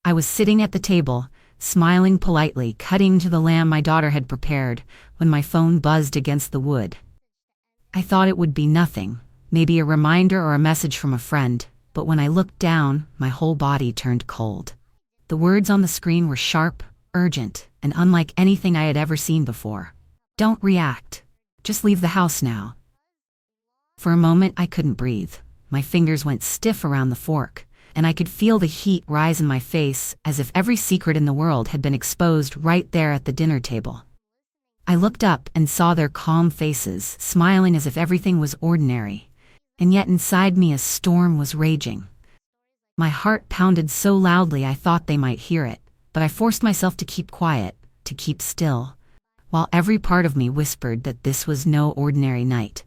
I was sitting at the table, smiling politely, cutting to the lamb my daughter had prepared, when my phone buzzed against the wood. I thought it would be nothing, maybe a reminder or a message from a friend, but when I looked down, my whole body turned cold. The words on the screen were sharp, urgent, and unlike anything I had ever seen before. "Don't react. Just leave the house now." For a moment I couldn't breathe. My fingers went stiff around the fork, and I could feel the heat rise in my face as if every secret in the world had been exposed right there at the dinner table. I looked up and saw their calm faces, smiling as if everything was ordinary, and yet inside me a storm was raging. My heart pounded so loudly I thought they might hear it, but I forced myself to keep quiet, to keep still, while every part of me whispered that this was no ordinary night.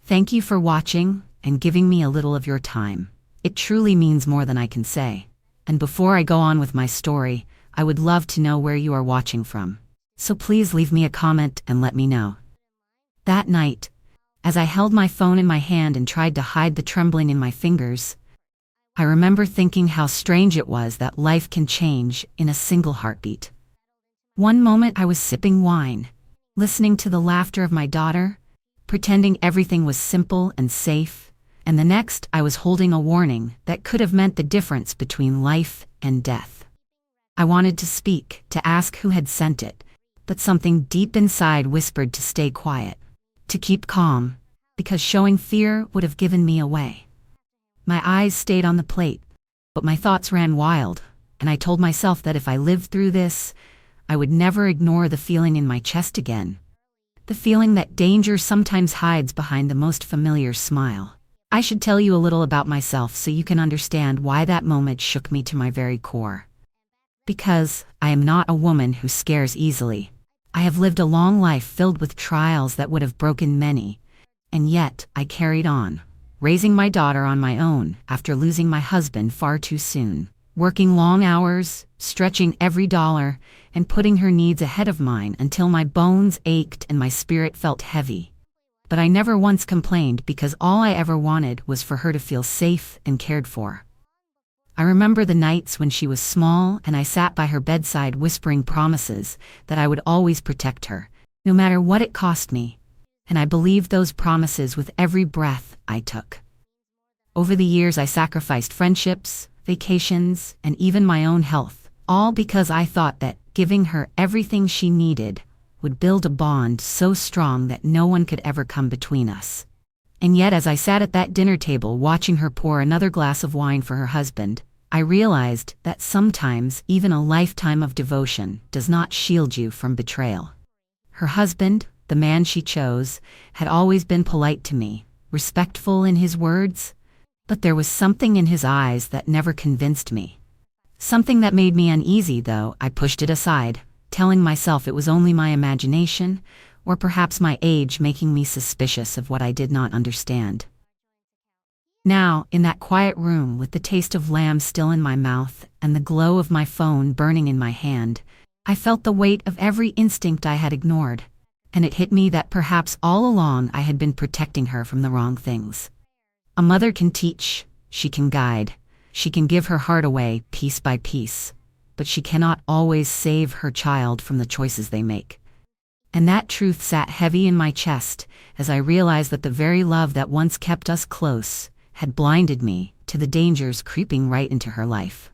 Thank you for watching and giving me a little of your time. It truly means more than I can say. And before I go on with my story, I would love to know where you are watching from. So please leave me a comment and let me know. That night, as I held my phone in my hand and tried to hide the trembling in my fingers, I remember thinking how strange it was that life can change in a single heartbeat. One moment I was sipping wine, listening to the laughter of my daughter, pretending everything was simple and safe, and the next I was holding a warning that could have meant the difference between life and death. I wanted to speak, to ask who had sent it, but something deep inside whispered to stay quiet, to keep calm, because showing fear would have given me away. My eyes stayed on the plate, but my thoughts ran wild, and I told myself that if I lived through this, I would never ignore the feeling in my chest again. The feeling that danger sometimes hides behind the most familiar smile. I should tell you a little about myself so you can understand why that moment shook me to my very core. Because I am not a woman who scares easily. I have lived a long life filled with trials that would have broken many, and yet I carried on, raising my daughter on my own after losing my husband far too soon, working long hours, stretching every dollar, and putting her needs ahead of mine until my bones ached and my spirit felt heavy. But I never once complained because all I ever wanted was for her to feel safe and cared for. I remember the nights when she was small and I sat by her bedside whispering promises that I would always protect her, no matter what it cost me, and I believed those promises with every breath I took. Over the years I sacrificed friendships, vacations, and even my own health, all because I thought that giving her everything she needed would build a bond so strong that no one could ever come between us. And yet as I sat at that dinner table watching her pour another glass of wine for her husband, I realized that sometimes even a lifetime of devotion does not shield you from betrayal. Her husband, the man she chose, had always been polite to me, respectful in his words, but there was something in his eyes that never convinced me. Something that made me uneasy, though I pushed it aside, telling myself it was only my imagination, or perhaps my age making me suspicious of what I did not understand. Now, in that quiet room with the taste of lamb still in my mouth and the glow of my phone burning in my hand, I felt the weight of every instinct I had ignored, and it hit me that perhaps all along I had been protecting her from the wrong things. A mother can teach, she can guide, she can give her heart away piece by piece, but she cannot always save her child from the choices they make. And that truth sat heavy in my chest as I realized that the very love that once kept us close had blinded me to the dangers creeping right into her life.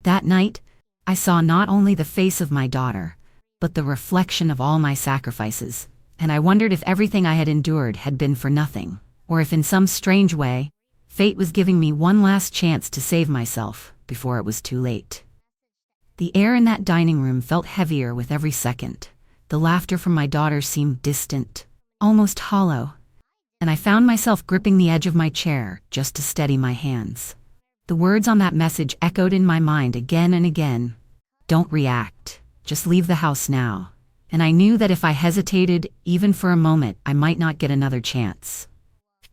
That night, I saw not only the face of my daughter, but the reflection of all my sacrifices, and I wondered if everything I had endured had been for nothing, or if in some strange way, fate was giving me one last chance to save myself before it was too late. The air in that dining room felt heavier with every second. The laughter from my daughter seemed distant, almost hollow, and I found myself gripping the edge of my chair just to steady my hands. The words on that message echoed in my mind again and again. Don't react. Just leave the house now. And I knew that if I hesitated, even for a moment, I might not get another chance.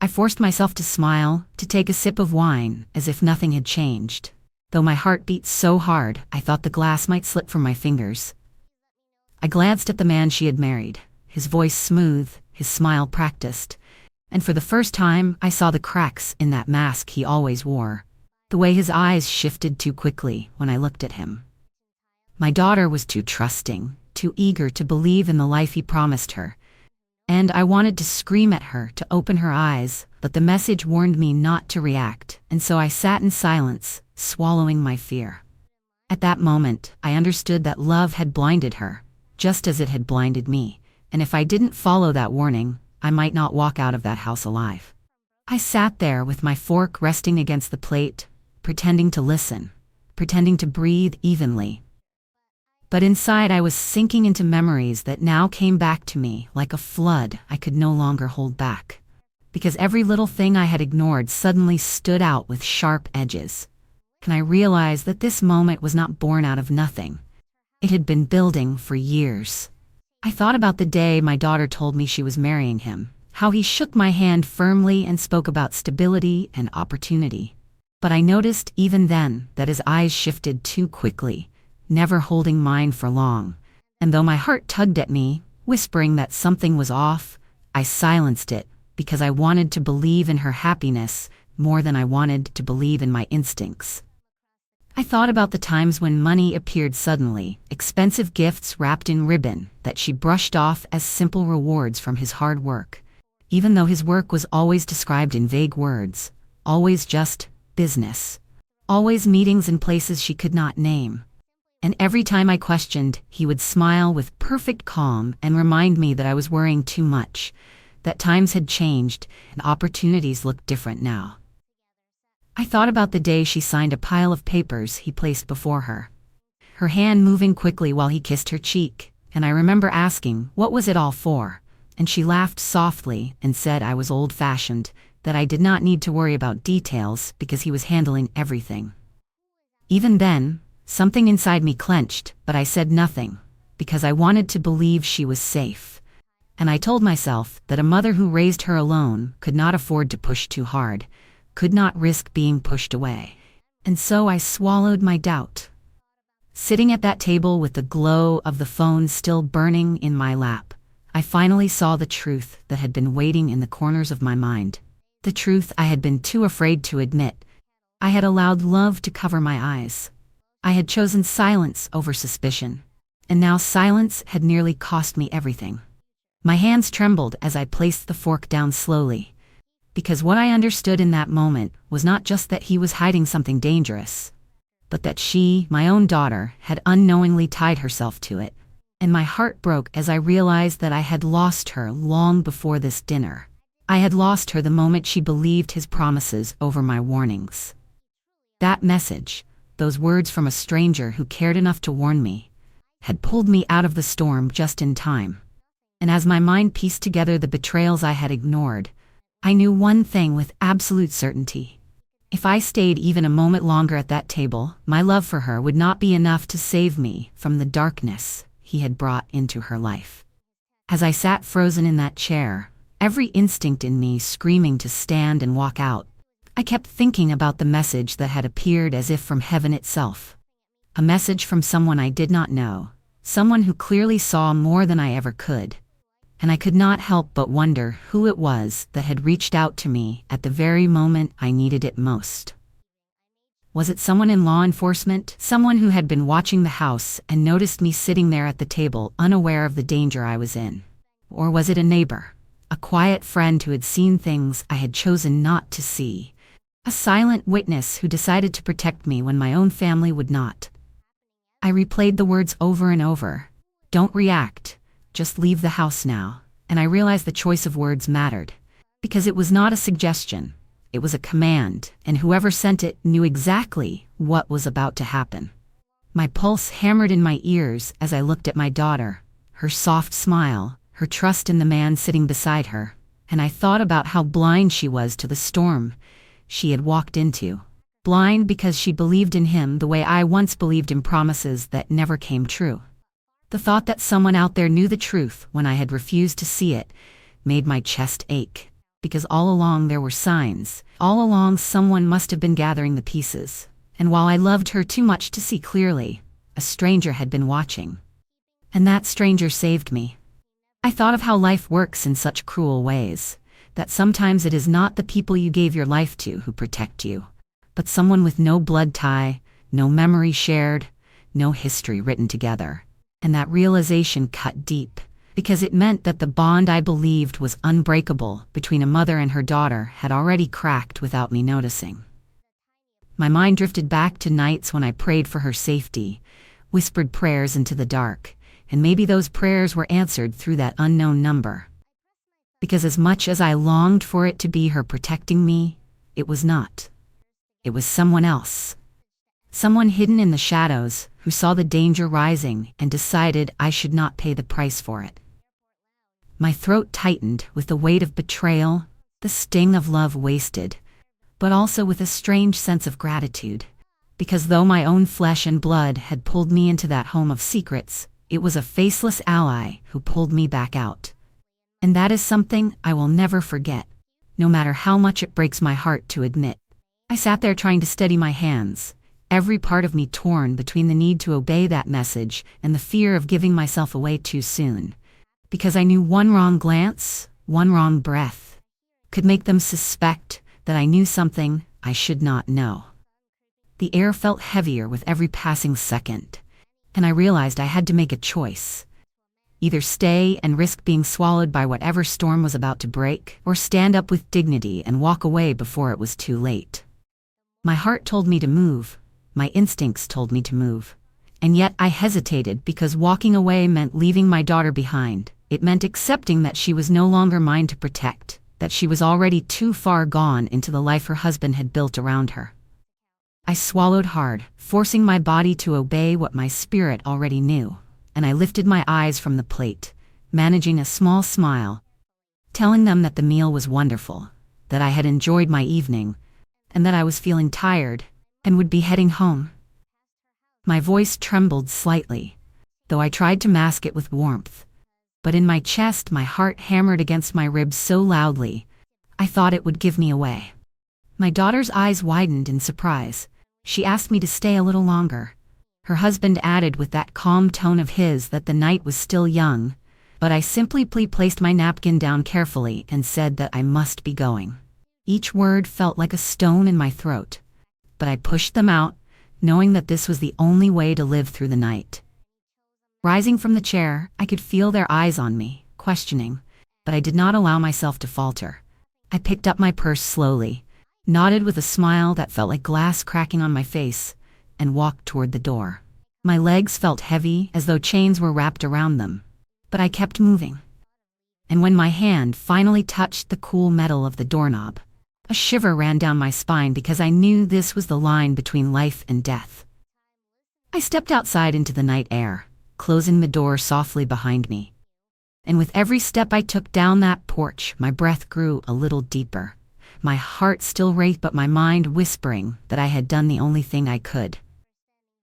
I forced myself to smile, to take a sip of wine, as if nothing had changed. Though my heart beat so hard, I thought the glass might slip from my fingers. I glanced at the man she had married, his voice smooth, his smile practiced, and for the first time I saw the cracks in that mask he always wore. The way his eyes shifted too quickly when I looked at him. My daughter was too trusting, too eager to believe in the life he promised her. And I wanted to scream at her to open her eyes, but the message warned me not to react, and so I sat in silence, swallowing my fear. At that moment, I understood that love had blinded her, just as it had blinded me, and if I didn't follow that warning, I might not walk out of that house alive. I sat there with my fork resting against the plate, pretending to listen, pretending to breathe evenly. But inside I was sinking into memories that now came back to me like a flood I could no longer hold back. Because every little thing I had ignored suddenly stood out with sharp edges. And I realized that this moment was not born out of nothing. It had been building for years. I thought about the day my daughter told me she was marrying him, how he shook my hand firmly and spoke about stability and opportunity. But I noticed even then that his eyes shifted too quickly, never holding mine for long. And though my heart tugged at me, whispering that something was off, I silenced it because I wanted to believe in her happiness more than I wanted to believe in my instincts. I thought about the times when money appeared suddenly, expensive gifts wrapped in ribbon that she brushed off as simple rewards from his hard work, even though his work was always described in vague words, always just business, always meetings in places she could not name. And every time I questioned, he would smile with perfect calm and remind me that I was worrying too much, that times had changed and opportunities looked different now. I thought about the day she signed a pile of papers he placed before her, her hand moving quickly while he kissed her cheek, and I remember asking, what was it all for? And she laughed softly and said I was old-fashioned, that I did not need to worry about details because he was handling everything. Even then, something inside me clenched, but I said nothing, because I wanted to believe she was safe. And I told myself that a mother who raised her alone could not afford to push too hard, could not risk being pushed away. And so I swallowed my doubt. Sitting at that table with the glow of the phone still burning in my lap, I finally saw the truth that had been waiting in the corners of my mind. The truth I had been too afraid to admit. I had allowed love to cover my eyes. I had chosen silence over suspicion, and now silence had nearly cost me everything. My hands trembled as I placed the fork down slowly, because what I understood in that moment was not just that he was hiding something dangerous, but that she, my own daughter, had unknowingly tied herself to it. And my heart broke as I realized that I had lost her long before this dinner. I had lost her the moment she believed his promises over my warnings. That message, those words from a stranger who cared enough to warn me, had pulled me out of the storm just in time. And as my mind pieced together the betrayals I had ignored, I knew one thing with absolute certainty. If I stayed even a moment longer at that table, my love for her would not be enough to save me from the darkness he had brought into her life. As I sat frozen in that chair, every instinct in me screaming to stand and walk out, I kept thinking about the message that had appeared as if from heaven itself. A message from someone I did not know, someone who clearly saw more than I ever could. And I could not help but wonder who it was that had reached out to me at the very moment I needed it most. Was it someone in law enforcement, someone who had been watching the house and noticed me sitting there at the table unaware of the danger I was in? Or was it a neighbor, a quiet friend who had seen things I had chosen not to see? A silent witness who decided to protect me when my own family would not. I replayed the words over and over. Don't react, just leave the house now. And I realized the choice of words mattered. Because it was not a suggestion, it was a command, and whoever sent it knew exactly what was about to happen. My pulse hammered in my ears as I looked at my daughter, her soft smile, her trust in the man sitting beside her, and I thought about how blind she was to the storm she had walked into. Blind because she believed in him the way I once believed in promises that never came true. The thought that someone out there knew the truth when I had refused to see it made my chest ache, because all along there were signs. All along someone must have been gathering the pieces, and while I loved her too much to see clearly, a stranger had been watching. And that stranger saved me. I thought of how life works in such cruel ways, that sometimes it is not the people you gave your life to who protect you, but someone with no blood tie, no memory shared, no history written together. And that realization cut deep, because it meant that the bond I believed was unbreakable between a mother and her daughter had already cracked without me noticing. My mind drifted back to nights when I prayed for her safety, whispered prayers into the dark, and maybe those prayers were answered through that unknown number. Because as much as I longed for it to be her protecting me, it was not. It was someone else. Someone hidden in the shadows who saw the danger rising and decided I should not pay the price for it. My throat tightened with the weight of betrayal, the sting of love wasted, but also with a strange sense of gratitude, because though my own flesh and blood had pulled me into that home of secrets, it was a faceless ally who pulled me back out. And that is something I will never forget, no matter how much it breaks my heart to admit. I sat there trying to steady my hands, every part of me torn between the need to obey that message and the fear of giving myself away too soon, because I knew one wrong glance, one wrong breath, could make them suspect that I knew something I should not know. The air felt heavier with every passing second, and I realized I had to make a choice. Either stay and risk being swallowed by whatever storm was about to break, or stand up with dignity and walk away before it was too late. My heart told me to move, my instincts told me to move, and yet I hesitated because walking away meant leaving my daughter behind. It meant accepting that she was no longer mine to protect, that she was already too far gone into the life her husband had built around her. I swallowed hard, forcing my body to obey what my spirit already knew, and I lifted my eyes from the plate, managing a small smile, telling them that the meal was wonderful, that I had enjoyed my evening, and that I was feeling tired and would be heading home. My voice trembled slightly, though I tried to mask it with warmth. But in my chest, my heart hammered against my ribs so loudly, I thought it would give me away. My daughter's eyes widened in surprise. She asked me to stay a little longer. Her husband added with that calm tone of his that the night was still young, but I simply placed my napkin down carefully and said that I must be going. Each word felt like a stone in my throat, but I pushed them out, knowing that this was the only way to live through the night. Rising from the chair, I could feel their eyes on me, questioning, but I did not allow myself to falter. I picked up my purse slowly, nodded with a smile that felt like glass cracking on my face, and walked toward the door. My legs felt heavy as though chains were wrapped around them, but I kept moving. And when my hand finally touched the cool metal of the doorknob, a shiver ran down my spine because I knew this was the line between life and death. I stepped outside into the night air, closing the door softly behind me. And with every step I took down that porch, my breath grew a little deeper, my heart still raced but my mind whispering that I had done the only thing I could.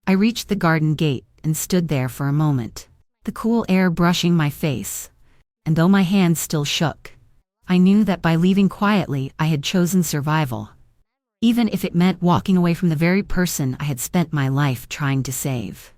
I reached the garden gate and stood there for a moment, the cool air brushing my face, and though my hands still shook, I knew that by leaving quietly I had chosen survival, even if it meant walking away from the very person I had spent my life trying to save.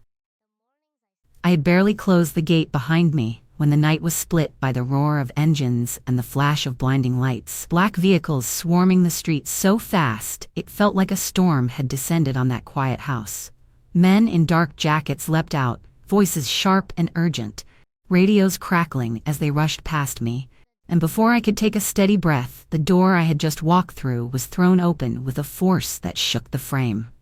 I had barely closed the gate behind me when the night was split by the roar of engines and the flash of blinding lights. Black vehicles swarming the streets so fast it felt like a storm had descended on that quiet house. Men in dark jackets leapt out, voices sharp and urgent, radios crackling as they rushed past me, and before I could take a steady breath, the door I had just walked through was thrown open with a force that shook the frame.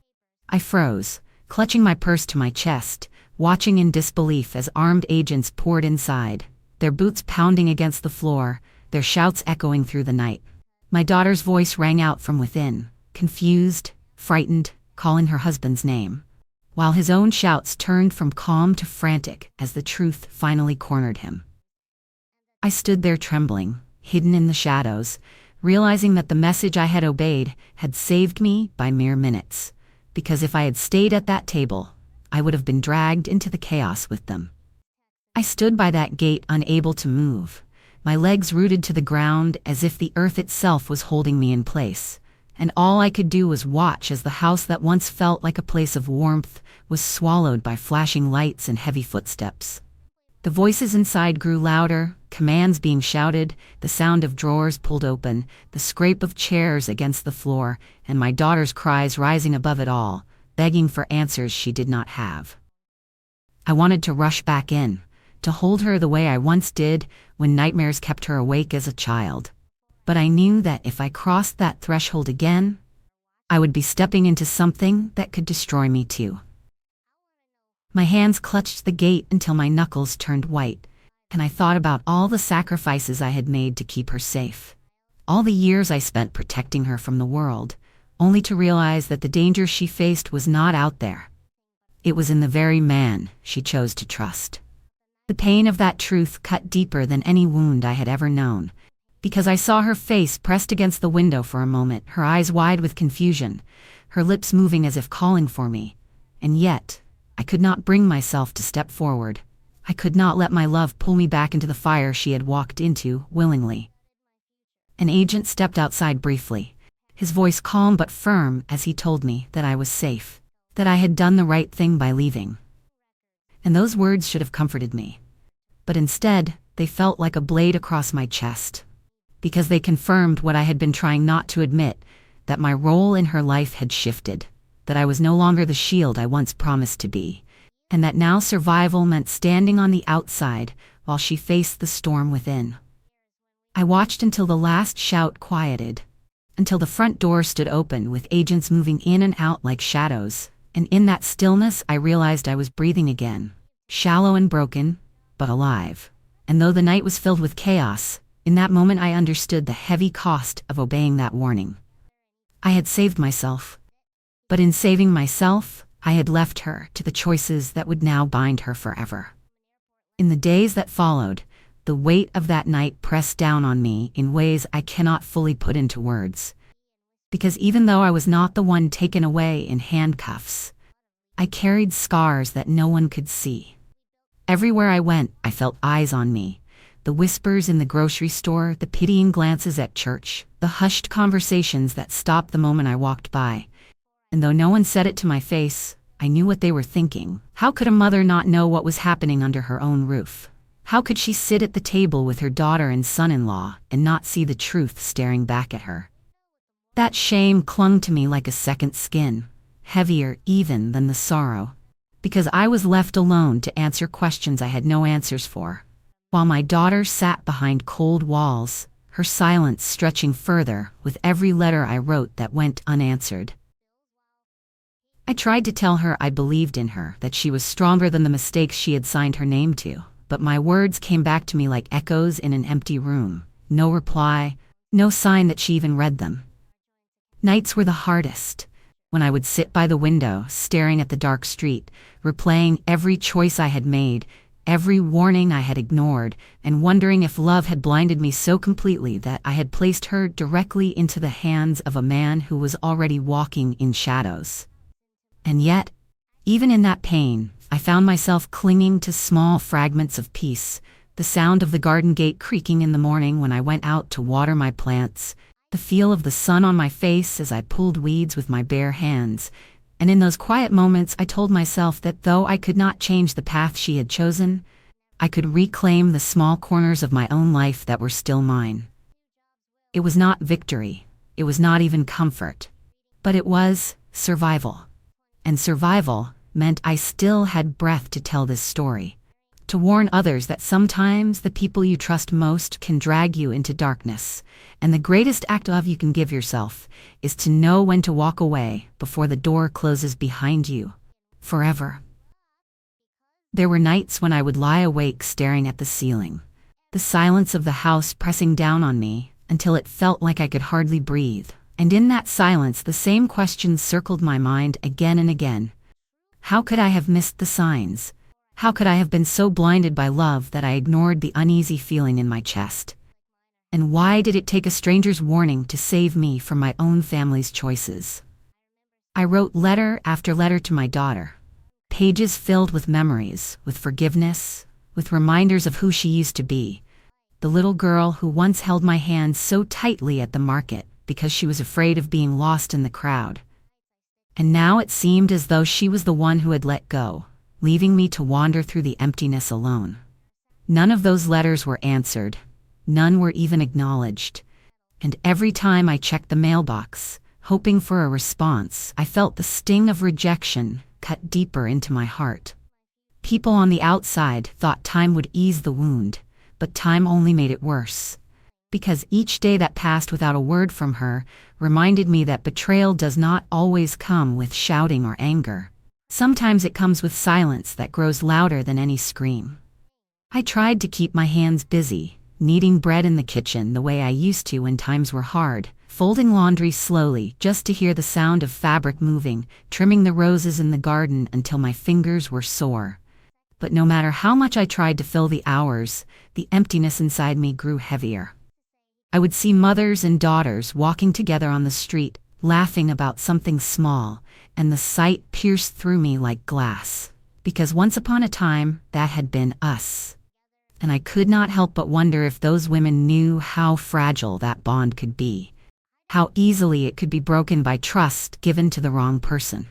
I froze, clutching my purse to my chest, watching in disbelief as armed agents poured inside, their boots pounding against the floor, their shouts echoing through the night. My daughter's voice rang out from within, confused, frightened, calling her husband's name, while his own shouts turned from calm to frantic as the truth finally cornered him. I stood there trembling, hidden in the shadows, realizing that the message I had obeyed had saved me by mere minutes, because if I had stayed at that table, I would have been dragged into the chaos with them. I stood by that gate unable to move, my legs rooted to the ground as if the earth itself was holding me in place, and all I could do was watch as the house that once felt like a place of warmth was swallowed by flashing lights and heavy footsteps. The voices inside grew louder, commands being shouted, the sound of drawers pulled open, the scrape of chairs against the floor, and my daughter's cries rising above it all, begging for answers she did not have. I wanted to rush back in, to hold her the way I once did when nightmares kept her awake as a child. But I knew that if I crossed that threshold again, I would be stepping into something that could destroy me too. My hands clutched the gate until my knuckles turned white, and I thought about all the sacrifices I had made to keep her safe. All the years I spent protecting her from the world, only to realize that the danger she faced was not out there. It was in the very man she chose to trust. The pain of that truth cut deeper than any wound I had ever known, because I saw her face pressed against the window for a moment, her eyes wide with confusion, her lips moving as if calling for me, and yet I could not bring myself to step forward. I could not let my love pull me back into the fire she had walked into willingly. An agent stepped outside briefly, his voice calm but firm as he told me that I was safe, that I had done the right thing by leaving. And those words should have comforted me. But instead, they felt like a blade across my chest, because they confirmed what I had been trying not to admit, that my role in her life had shifted, that I was no longer the shield I once promised to be, and that now survival meant standing on the outside while she faced the storm within. I watched until the last shout quieted, until the front door stood open with agents moving in and out like shadows, and in that stillness I realized I was breathing again, shallow and broken, but alive. And though the night was filled with chaos, in that moment I understood the heavy cost of obeying that warning. I had saved myself, but in saving myself, I had left her to the choices that would now bind her forever. In the days that followed, the weight of that night pressed down on me in ways I cannot fully put into words. Because even though I was not the one taken away in handcuffs, I carried scars that no one could see. Everywhere I went, I felt eyes on me. The whispers in the grocery store, the pitying glances at church, the hushed conversations that stopped the moment I walked by. And though no one said it to my face, I knew what they were thinking. How could a mother not know what was happening under her own roof? How could she sit at the table with her daughter and son-in-law and not see the truth staring back at her? That shame clung to me like a second skin, heavier even than the sorrow, because I was left alone to answer questions I had no answers for, while my daughter sat behind cold walls, her silence stretching further with every letter I wrote that went unanswered. I tried to tell her I believed in her, that she was stronger than the mistakes she had signed her name to, but my words came back to me like echoes in an empty room. No reply, no sign that she even read them. Nights were the hardest, when I would sit by the window, staring at the dark street, replaying every choice I had made, every warning I had ignored, and wondering if love had blinded me so completely that I had placed her directly into the hands of a man who was already walking in shadows. And yet, even in that pain, I found myself clinging to small fragments of peace, the sound of the garden gate creaking in the morning when I went out to water my plants, the feel of the sun on my face as I pulled weeds with my bare hands, and in those quiet moments I told myself that though I could not change the path she had chosen, I could reclaim the small corners of my own life that were still mine. It was not victory, it was not even comfort, but it was survival. And survival meant I still had breath to tell this story, to warn others that sometimes the people you trust most can drag you into darkness, and the greatest act of love you can give yourself is to know when to walk away before the door closes behind you, forever. There were nights when I would lie awake staring at the ceiling, the silence of the house pressing down on me until it felt like I could hardly breathe. And in that silence, the same questions circled my mind again and again. How could I have missed the signs? How could I have been so blinded by love that I ignored the uneasy feeling in my chest? And why did it take a stranger's warning to save me from my own family's choices? I wrote letter after letter to my daughter, pages filled with memories, with forgiveness, with reminders of who she used to be, the little girl who once held my hand so tightly at the market because she was afraid of being lost in the crowd. And now it seemed as though she was the one who had let go, leaving me to wander through the emptiness alone. None of those letters were answered. None were even acknowledged. And every time I checked the mailbox, hoping for a response, I felt the sting of rejection cut deeper into my heart. People on the outside thought time would ease the wound, but time only made it worse. Because each day that passed without a word from her reminded me that betrayal does not always come with shouting or anger. Sometimes it comes with silence that grows louder than any scream. I tried to keep my hands busy, kneading bread in the kitchen the way I used to when times were hard, folding laundry slowly just to hear the sound of fabric moving, trimming the roses in the garden until my fingers were sore. But no matter how much I tried to fill the hours, the emptiness inside me grew heavier. I would see mothers and daughters walking together on the street, laughing about something small, and the sight pierced through me like glass. Because once upon a time, that had been us. And I could not help but wonder if those women knew how fragile that bond could be. How easily it could be broken by trust given to the wrong person.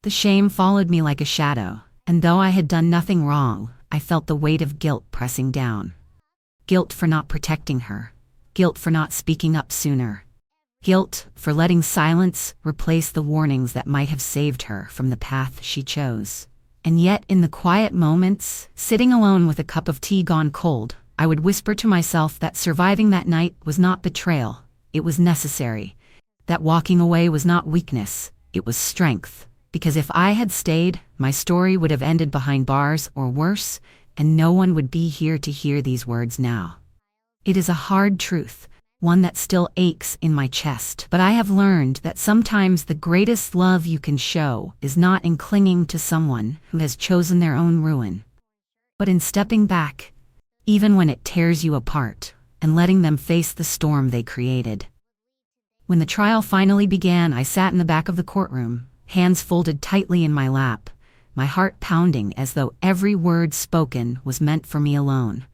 The shame followed me like a shadow, and though I had done nothing wrong, I felt the weight of guilt pressing down. Guilt for not protecting her. Guilt for not speaking up sooner. Guilt for letting silence replace the warnings that might have saved her from the path she chose. And yet, in the quiet moments, sitting alone with a cup of tea gone cold, I would whisper to myself that surviving that night was not betrayal, it was necessary. That walking away was not weakness, it was strength. Because if I had stayed, my story would have ended behind bars or worse, and no one would be here to hear these words now. It is a hard truth, one that still aches in my chest, but I have learned that sometimes the greatest love you can show is not in clinging to someone who has chosen their own ruin, but in stepping back, even when it tears you apart, and letting them face the storm they created. When the trial finally began, I sat in the back of the courtroom, hands folded tightly in my lap, my heart pounding as though every word spoken was meant for me alone.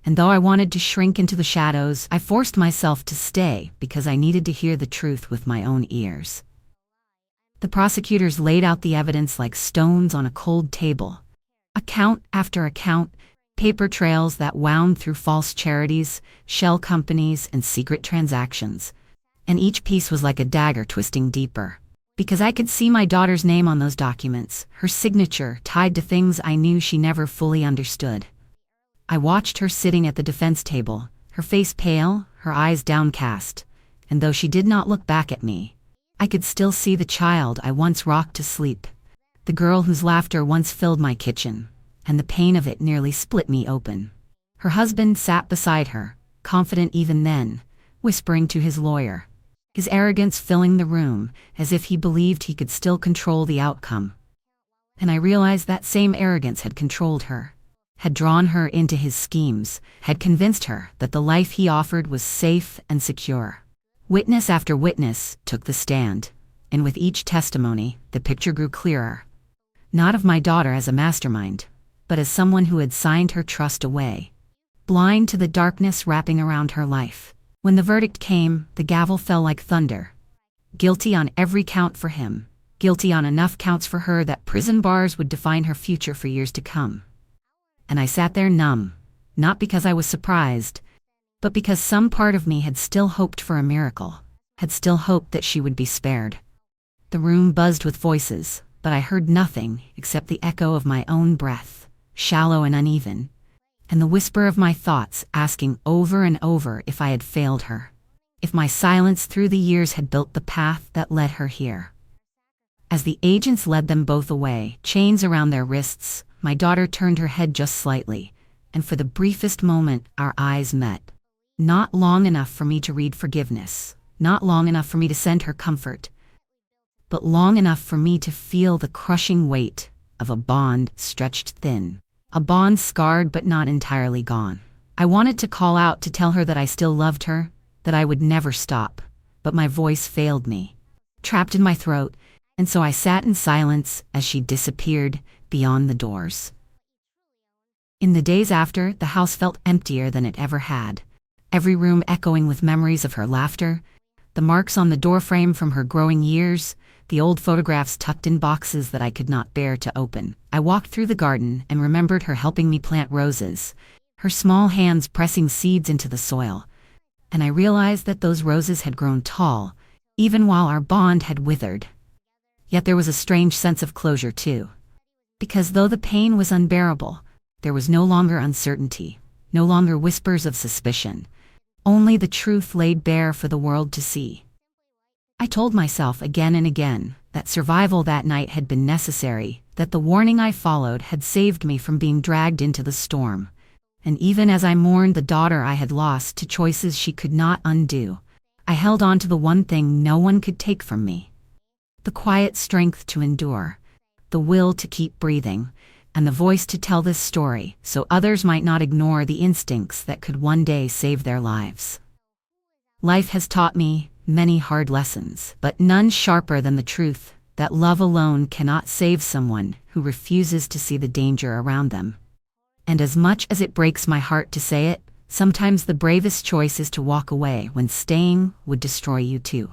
And though I wanted to shrink into the shadows, I forced myself to stay because I needed to hear the truth with my own ears. The prosecutors laid out the evidence like stones on a cold table. Account after account, paper trails that wound through false charities, shell companies, and secret transactions. And each piece was like a dagger twisting deeper. Because I could see my daughter's name on those documents, her signature tied to things I knew she never fully understood. I watched her sitting at the defense table, her face pale, her eyes downcast, and though she did not look back at me, I could still see the child I once rocked to sleep, the girl whose laughter once filled my kitchen, and the pain of it nearly split me open. Her husband sat beside her, confident even then, whispering to his lawyer, his arrogance filling the room as if he believed he could still control the outcome. And I realized that same arrogance had controlled her. Had drawn her into his schemes, had convinced her that the life he offered was safe and secure. Witness after witness took the stand, and with each testimony, the picture grew clearer. Not of my daughter as a mastermind, but as someone who had signed her trust away, blind to the darkness wrapping around her life. When the verdict came, the gavel fell like thunder. Guilty on every count for him, guilty on enough counts for her that prison bars would define her future for years to come. And I sat there numb, not because I was surprised, but because some part of me had still hoped for a miracle, had still hoped that she would be spared. The room buzzed with voices, but I heard nothing except the echo of my own breath, shallow and uneven, and the whisper of my thoughts asking over and over if I had failed her, if my silence through the years had built the path that led her here. As the agents led them both away, chains around their wrists, my daughter turned her head just slightly, and for the briefest moment our eyes met. Not long enough for me to read forgiveness, not long enough for me to send her comfort, but long enough for me to feel the crushing weight of a bond stretched thin, a bond scarred but not entirely gone. I wanted to call out to tell her that I still loved her, that I would never stop, but my voice failed me, trapped in my throat, and so I sat in silence as she disappeared beyond the doors. In the days after, the house felt emptier than it ever had, every room echoing with memories of her laughter, the marks on the doorframe from her growing years, the old photographs tucked in boxes that I could not bear to open. I walked through the garden and remembered her helping me plant roses, her small hands pressing seeds into the soil, and I realized that those roses had grown tall, even while our bond had withered. Yet there was a strange sense of closure too. Because though the pain was unbearable, there was no longer uncertainty, no longer whispers of suspicion, only the truth laid bare for the world to see. I told myself again and again that survival that night had been necessary, that the warning I followed had saved me from being dragged into the storm. And even as I mourned the daughter I had lost to choices she could not undo, I held on to the one thing no one could take from me: the quiet strength to endure, the will to keep breathing, and the voice to tell this story so others might not ignore the instincts that could one day save their lives. Life has taught me many hard lessons, but none sharper than the truth that love alone cannot save someone who refuses to see the danger around them. And as much as it breaks my heart to say it, sometimes the bravest choice is to walk away when staying would destroy you too.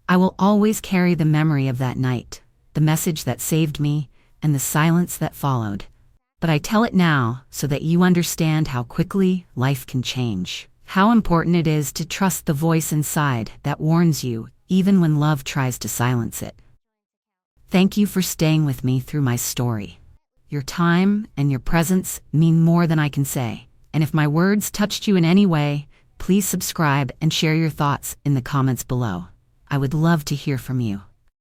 I will always carry the memory of that night, the message that saved me, and the silence that followed. But I tell it now so that you understand how quickly life can change, how important it is to trust the voice inside that warns you even when love tries to silence it. Thank you for staying with me through my story. Your time and your presence mean more than I can say. And if my words touched you in any way, please subscribe and share your thoughts in the comments below. I would love to hear from you.